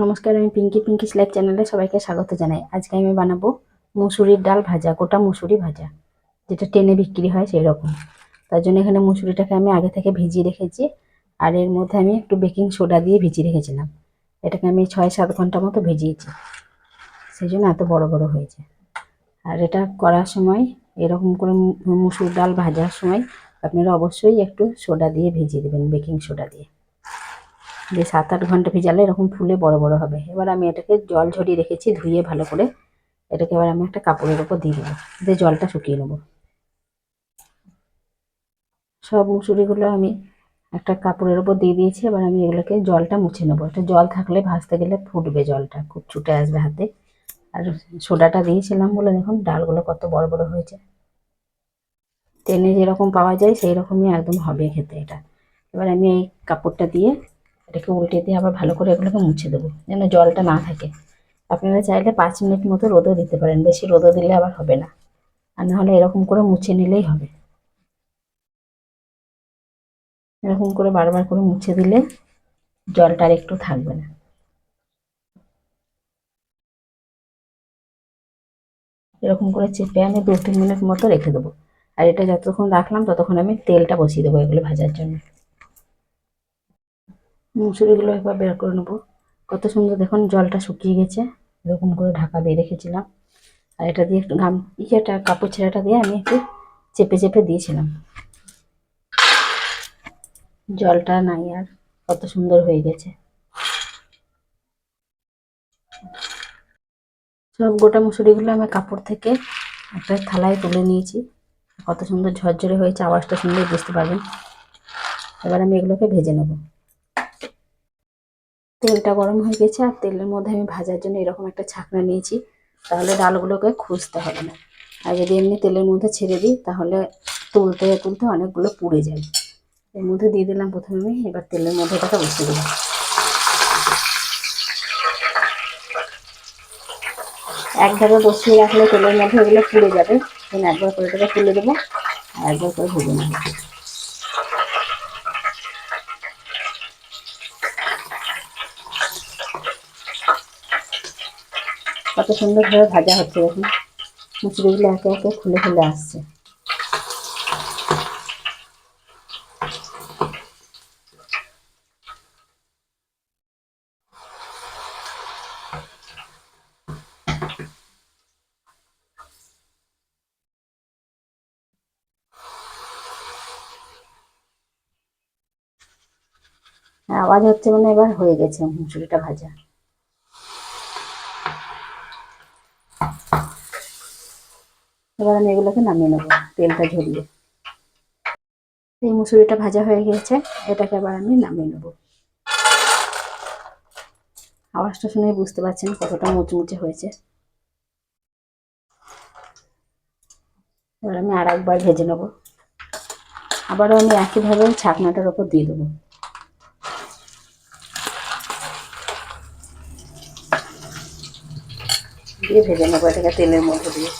নমস্কার, আমি পিঙ্কিস লাইভ চ্যানেলে সবাইকে স্বাগত জানাই। আজকে আমি বানাবো মুসুরির ডাল ভাজা, গোটা মুসুরি ভাজা, যেটা টেনে বিক্রি হয় সেই রকম। তার জন্য এখানে মুসুরিটাকে আমি আগে থেকে ভিজিয়ে রেখেছি, আর এর মধ্যে আমি একটু বেকিং সোডা দিয়ে ভিজিয়ে রেখেছিলাম। এটাকে আমি 6-7 ঘন্টা মতো ভিজিয়েছি, সেই জন্য এত বড় বড় হয়েছে। আর এটা করার সময় এরকম করে মুসুর ডাল ভাজার সময় আপনারা অবশ্যই একটু সোডা দিয়ে ভিজিয়ে দেবেন, বেকিং সোডা দিয়ে। 7-8 ঘন্টা ভিজালে এরকম ফুলে বড় বড় হবে। এবার আমি এটাকে জল ঝরিয়ে রেখেছি, ধুয়ে ভালো করে। এটাকে এবার আমি একটা কাপড়ের উপর দিয়ে দেবো, দিয়ে জলটা শুকিয়ে নেবো। সব মুসুরিগুলো আমি একটা কাপড়ের উপর দিয়ে দিয়েছি। এবার আমি এগুলোকে জলটা মুছে নেবো। এটা জল থাকলে ভাজতে গেলে ফুটবে, জলটা খুব ছুটে আসবে হাতে। আর সোডাটা দিয়েছিলাম বলে দেখুন ডালগুলো কত বড় বড় হয়েছে। টেনে যেরকম পাওয়া যায় সেই রকমই একদম হবে খেতে এটা। এবার আমি এই কাপড়টা দিয়ে এটাকে উল্টে দিয়ে আবার ভালো করে এগুলোকে মুছে দেবো, যেন জলটা না থাকে। আপনারা চাইলে 5 মিনিট মতো রোদও দিতে পারেন, বেশি রোদও দিলে আবার হবে না। আর নাহলে এরকম করে মুছে নিলেই হবে। এরকম করে বারবার করে মুছে দিলে জলটা আর একটু থাকবে না। এরকম করে চেপে আমি 2-3 মিনিট মতো রেখে দেবো। আর এটা যতক্ষণ রাখলাম ততক্ষণ আমি তেলটা বসিয়ে দেবো এগুলো ভাজার জন্য। মুসুরিগুলো একবার বের করে নেবো। কত সুন্দর দেখুন জলটা শুকিয়ে গেছে। এরকম করে ঢাকা দিয়ে রেখেছিলাম, আর এটা দিয়ে একটু কাপড় ছেঁড়াটা দিয়ে আমি একটু চেপে চেপে দিয়েছিলাম। জলটা নাই আর, কত সুন্দর হয়ে গেছে। সব গোটা মুসুরিগুলো আমি কাপড় থেকে একটা থালায় তুলে নিয়েছি। কত সুন্দর ঝরঝরে হয়েছে, আওয়াজটা শুনলেই বুঝতে পারবেন। এবার আমি এগুলোকে ভেজে নেব। তেলটা গরম হয়ে গেছে, আর তেলের মধ্যে আমি ভাজার জন্য এরকম একটা ছাকনা নিয়েছি, তাহলে ডালগুলোকে খুঁজতে হবে না। আর যদি এমনি তেলের মধ্যে ছেড়ে দিই তাহলে তুলতে তুলতে অনেকগুলো পুড়ে যায়। এর মধ্যে দিয়ে দিলাম প্রথমে আমি, এবার তেলের মধ্যে এটাকে বসিয়ে দিলাম। একভাবে বসিয়ে রাখলে তেলের মধ্যে এগুলো পুড়ে যাবে। একবার করে এটাকে তুলে দেবো আর একবার করে ভেজে নেবো। কত সুন্দরভাবে ভাজা হচ্ছে দেখুন, মুসুরিগুলো একে একে খুলে খুলে আসছে। আওয়াজ হচ্ছে মানে এবার হয়ে গেছে মুসুরিটা ভাজা। এবার আমি এগুলোকে নামিয়ে নেবো তেলটা ঝরিয়ে। এই মুসুরিটা ভাজা হয়ে গেছে, এটাকে আবার আমি নামিয়ে নেবো। আওয়াজটা শুনে বুঝতে পারছেন কতটা মুচমুচে হয়েছে। এবার আমি আর একবার ভেজে নেবো। আবারও আমি একইভাবে ছাকনাটার ওপর দিয়ে দেবো, দিয়ে ভেজে নেবো এটাকে তেলের মধ্যে দিয়ে।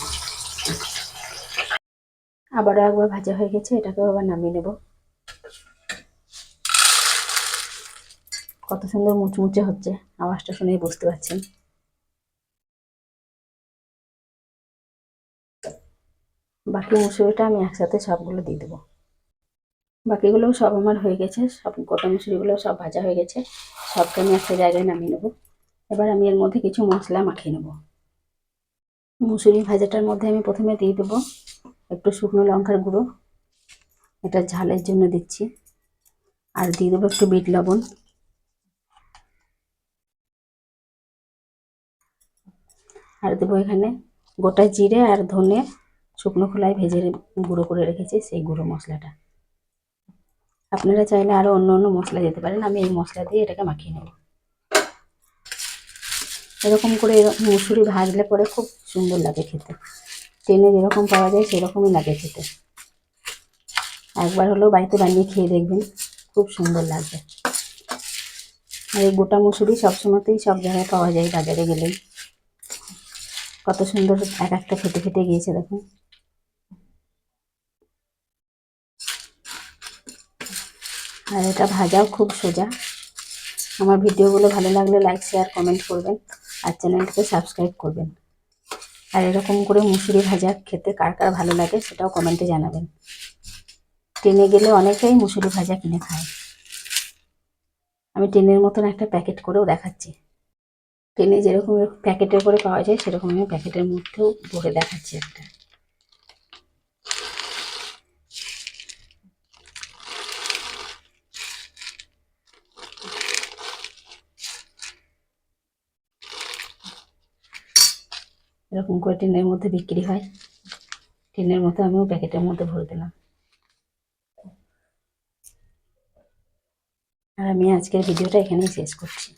আবারও একবার ভাজা হয়ে গেছে, এটাকেও আবার নামিয়ে নেব। কত সুন্দর মুচমুচে হচ্ছে, আওয়াজটা শুনেই বুঝতে পারছেন। বাকি মুসুরিটা আমি একসাথে সবগুলো দিয়ে দেবো। বাকিগুলোও সব আমার হয়ে গেছে, সব গোটা মুসুরিগুলো সব ভাজা হয়ে গেছে। সবটা আমি একটা জায়গায় নামিয়ে নেবো। এবার আমি এর মধ্যে কিছু মশলা মাখিয়ে নেবো। মুসুরি ভাজাটার মধ্যে আমি প্রথমে দিয়ে দেবো একটু শুকনো লঙ্কার গুঁড়ো, এটা ঝালের জন্য দিচ্ছি। আর দিয়ে দেবো একটু বিট লবণ। আর দেবো এখানে গোটা জিরে আর ধনে শুকনো খোলায় ভেজে গুঁড়ো করে রেখেছি, সেই গুঁড়ো মশলাটা। আপনারা চাইলে আরও অন্য অন্য মশলা দিতে পারেন, আমি এই মশলা দিয়ে এটাকে মাখিয়ে নেব। এরকম করে মুসুরি ভাজলে পরে খুব সুন্দর লাগে খেতে। ট্রেনে যেরকম পাওয়া যায় সেরকমই লাগে খেতে। একবার হলেও বাড়িতে বানিয়ে খেয়ে দেখবেন, খুব সুন্দর লাগবে। আর এই গোটা মুসুরি সবসময়তেই সব জায়গায় পাওয়া যায়, বাজারে গেলেই। কত সুন্দর এক একটা ফেটে ফেটে গিয়েছে দেখুন। আর এটা ভাজাও খুব সোজা, আমার ভিডিওগুলো ভালো লাগলে লাইক শেয়ার কমেন্ট করবেন আর চ্যানেলটাকে সাবস্ক্রাইব করবেন। আর এরকম করে মুসুরি ভাজা খেতে কার কার ভালো লাগে সেটাও কমেন্টে জানাবেন। ট্রেনে গেলে অনেকেই মুসুরি ভাজা কিনে খায়। আমি ট্রেনের মতন একটা প্যাকেট করেও দেখাচ্ছি। ট্রেনে যেরকম প্যাকেটের করে পাওয়া যায় সেরকম আমি প্যাকেটের মধ্যেও ভরে দেখাচ্ছি একটা। এরকম করে টিনের মধ্যে বিক্রি হয়। টিনের মধ্যে আমিও প্যাকেটের মধ্যে ভরে দিলাম। আর আমি আজকের ভিডিওটা এখানেই শেষ করছি।